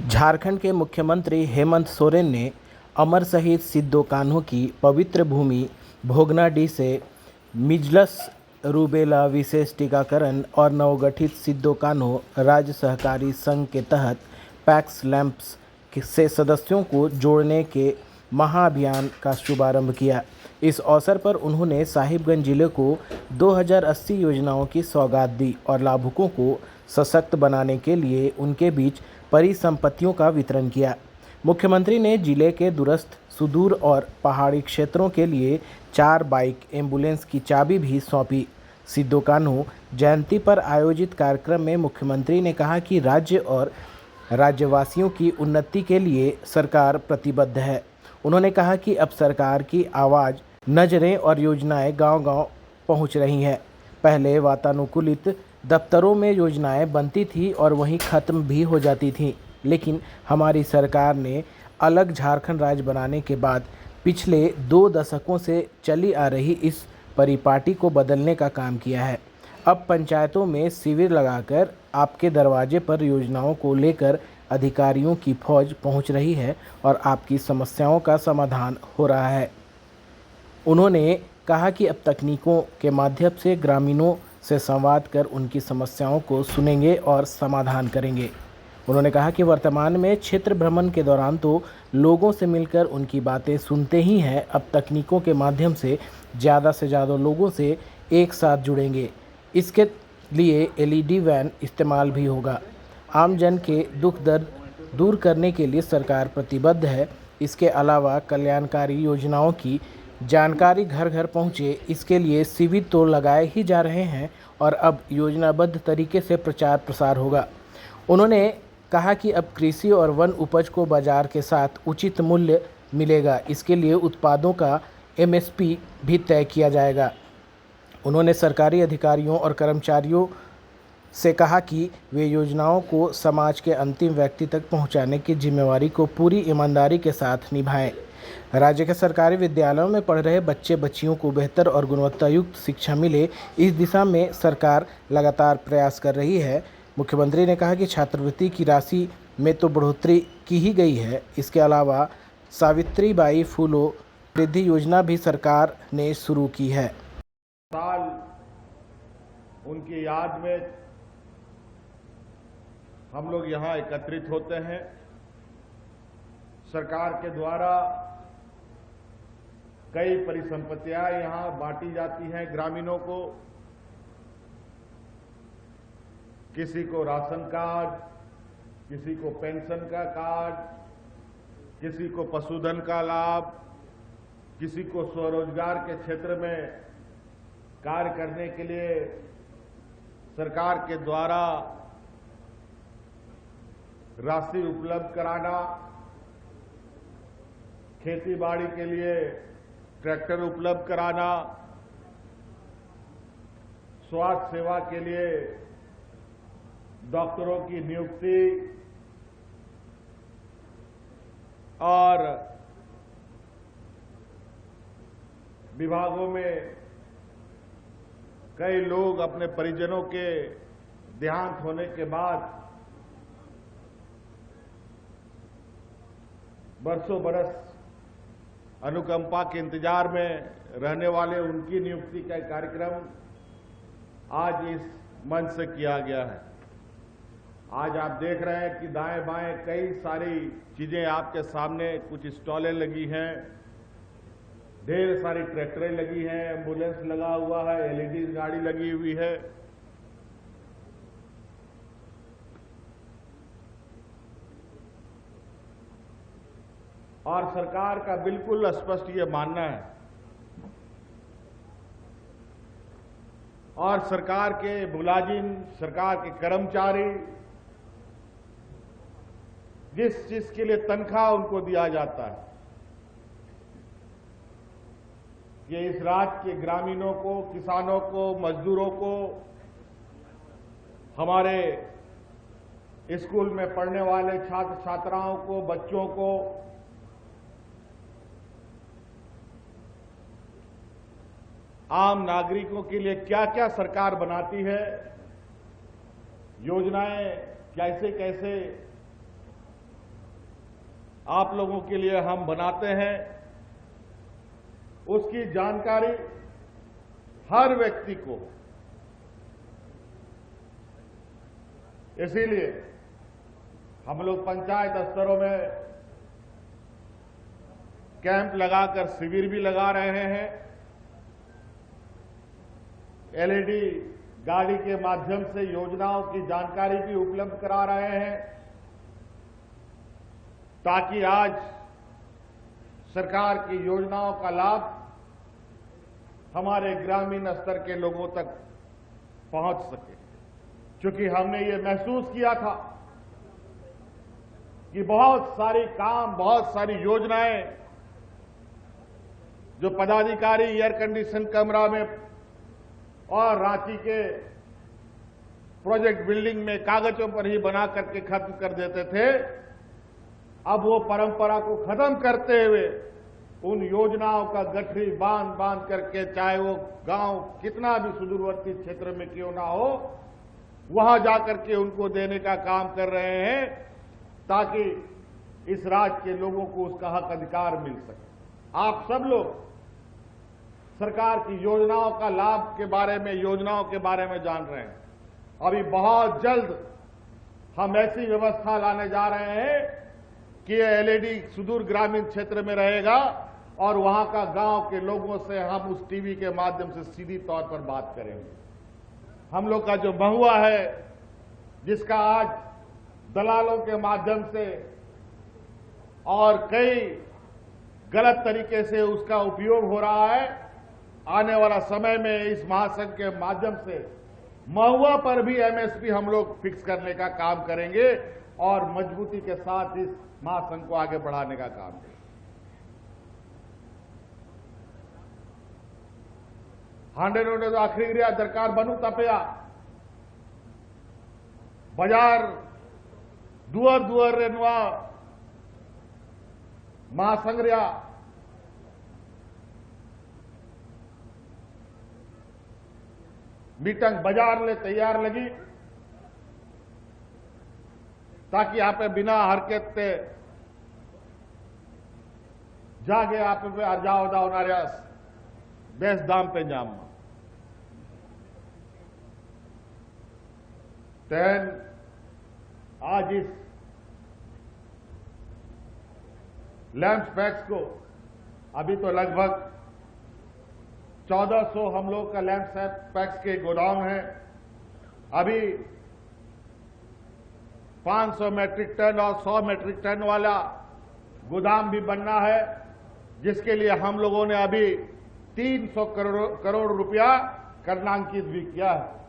झारखंड के मुख्यमंत्री हेमंत सोरेन ने अमर शहीद सिद्धो कान्हू की पवित्र भूमि भोगनाडीह से मिजल्स रूबेला विशेष टीकाकरण और नवगठित सिद्धो कान्हू राज्य सहकारी संघ के तहत पैक्स लैंप्स से सदस्यों को जोड़ने के महाअभियान का शुभारंभ किया। इस अवसर पर उन्होंने साहिबगंज जिले को 2080 योजनाओं की सौगात दी और लाभुकों को सशक्त बनाने के लिए उनके बीच परिसंपत्तियों का वितरण किया। मुख्यमंत्री ने जिले के दूरस्थ, सुदूर और पहाड़ी क्षेत्रों के लिए 4 बाइक एम्बुलेंस की चाबी भी सौंपी। सिद्धो कान्हू जयंती पर आयोजित कार्यक्रम में मुख्यमंत्री ने कहा कि राज्य और राज्यवासियों की उन्नति के लिए सरकार प्रतिबद्ध है। उन्होंने कहा कि अब सरकार की आवाज़, नज़रें और योजनाएं गांव-गांव पहुंच रही हैं। पहले वातानुकूलित दफ्तरों में योजनाएं बनती थी और वहीं ख़त्म भी हो जाती थीं, लेकिन हमारी सरकार ने अलग झारखंड राज्य बनाने के बाद पिछले 2 दशकों से चली आ रही इस परिपाटी को बदलने का काम किया है। अब पंचायतों में शिविर लगाकर आपके दरवाजे पर योजनाओं को लेकर अधिकारियों की फौज पहुंच रही है और आपकी समस्याओं का समाधान हो रहा है। उन्होंने कहा कि अब तकनीकों के माध्यम से ग्रामीणों से संवाद कर उनकी समस्याओं को सुनेंगे और समाधान करेंगे। उन्होंने कहा कि वर्तमान में क्षेत्र भ्रमण के दौरान तो लोगों से मिलकर उनकी बातें सुनते ही हैं, अब तकनीकों के माध्यम से ज़्यादा लोगों से एक साथ जुड़ेंगे। इसके लिए एलईडी वैन इस्तेमाल भी होगा। आम जन के दुख दर्द दूर करने के लिए सरकार प्रतिबद्ध है। इसके अलावा कल्याणकारी योजनाओं की जानकारी घर घर पहुँचे, इसके लिए शिविर तो लगाए ही जा रहे हैं और अब योजनाबद्ध तरीके से प्रचार प्रसार होगा। उन्होंने कहा कि अब कृषि और वन उपज को बाजार के साथ उचित मूल्य मिलेगा, इसके लिए उत्पादों का एमएसपी भी तय किया जाएगा। उन्होंने सरकारी अधिकारियों और कर्मचारियों से कहा कि वे योजनाओं को समाज के अंतिम व्यक्ति तक पहुंचाने की जिम्मेवारी को पूरी ईमानदारी के साथ निभाएं। राज्य के सरकारी विद्यालयों में पढ़ रहे बच्चे बच्चियों को बेहतर और गुणवत्तायुक्त शिक्षा मिले, इस दिशा में सरकार लगातार प्रयास कर रही है। मुख्यमंत्री ने कहा कि छात्रवृत्ति की राशि में तो बढ़ोतरी की ही गई है, इसके अलावा सावित्रीबाई फूले वृद्धि योजना भी सरकार ने शुरू की है। साल उनकी याद में हम लोग यहाँ एकत्रित होते हैं। सरकार के द्वारा कई परिसंपत्तियां यहाँ बांटी जाती हैं ग्रामीणों को। किसी को राशन कार्ड, किसी को पेंशन का कार्ड, किसी को पशुधन का लाभ, किसी को स्वरोजगार के क्षेत्र में कार्य करने के लिए सरकार के द्वारा राशि उपलब्ध कराना, खेती बाड़ी के लिए ट्रैक्टर उपलब्ध कराना, स्वास्थ्य सेवा के लिए डॉक्टरों की नियुक्ति और विभागों में कई लोग अपने परिजनों के देहांत होने के बाद बरसों बरस अनुकंपा के इंतजार में रहने वाले उनकी नियुक्ति का कार्यक्रम आज इस मंच से किया गया है। आज आप देख रहे हैं कि दाएं बाएं कई सारी चीजें आपके सामने, कुछ स्टॉलें लगी हैं, ढेर सारी ट्रैक्टरें लगी हैं, एम्बुलेंस लगा हुआ है, एलईडी गाड़ी लगी हुई है। और सरकार का बिल्कुल स्पष्ट ये मानना है और सरकार के मुलाजिम, सरकार के कर्मचारी जिस चीज के लिए तनख्वाह उनको दिया जाता है, ये इस राज्य के ग्रामीणों को, किसानों को, मजदूरों को, हमारे स्कूल में पढ़ने वाले छात्र छात्राओं को, बच्चों को आम नागरिकों के लिए क्या क्या सरकार बनाती है, योजनाएं कैसे कैसे आप लोगों के लिए हम बनाते हैं, उसकी जानकारी हर व्यक्ति को। इसीलिए हम लोग पंचायत स्तरों में कैंप लगाकर शिविर भी लगा रहे हैं। एलईडी गाड़ी के माध्यम से योजनाओं की जानकारी भी उपलब्ध करा रहे हैं, ताकि आज सरकार की योजनाओं का लाभ हमारे ग्रामीण स्तर के लोगों तक पहुंच सके। क्योंकि हमने ये महसूस किया था कि बहुत सारी काम, बहुत सारी योजनाएं जो पदाधिकारी एयर कंडीशन कमरा में और रांची के प्रोजेक्ट बिल्डिंग में कागजों पर ही बना करके खत्म कर देते थे, अब वो परंपरा को खत्म करते हुए उन योजनाओं का गठरी बांध बांध करके, चाहे वो गांव कितना भी सुदूरवर्ती क्षेत्र में क्यों ना हो, वहां जाकर के उनको देने का काम कर रहे हैं, ताकि इस राज्य के लोगों को उसका हक अधिकार मिल सके। आप सब लोग सरकार की योजनाओं का लाभ के बारे में, योजनाओं के बारे में जान रहे हैं। अभी बहुत जल्द हम ऐसी व्यवस्था लाने जा रहे हैं कि ये एलईडी सुदूर ग्रामीण क्षेत्र में रहेगा और वहां का गांव के लोगों से हम उस टीवी के माध्यम से सीधी तौर पर बात करेंगे। हम लोग का जो महुआ है, जिसका आज दलालों के माध्यम से और कई गलत तरीके से उसका उपयोग हो रहा है, आने वाला समय में इस महासंघ के माध्यम से महुआ पर भी एमएसपी हम लोग फिक्स करने का काम करेंगे और मजबूती के साथ इस महासंघ को आगे बढ़ाने का काम करेंगे। हांडे नोडे तो आखिरी रिया दरकार बनू तपया बाजार दुआर दुआर रेनवा महासंघ रिया मीटिंग बाजार ले तैयार लगी, ताकि आप बिना हरकत ते जागे आप पे अर्जाव दावणाऱ्या बेस दाम पे जाम तैन आज इस लैंप पैक्स को अभी तो लगभग 1400 हम लोग का लैंप पैक्स के गोदाम है। अभी 500 मैट्रिक टन और 100 मैट्रिक टन वाला गोदाम भी बनना है, जिसके लिए हम लोगों ने अभी 300 करोड़ रुपया करणांकित भी किया है।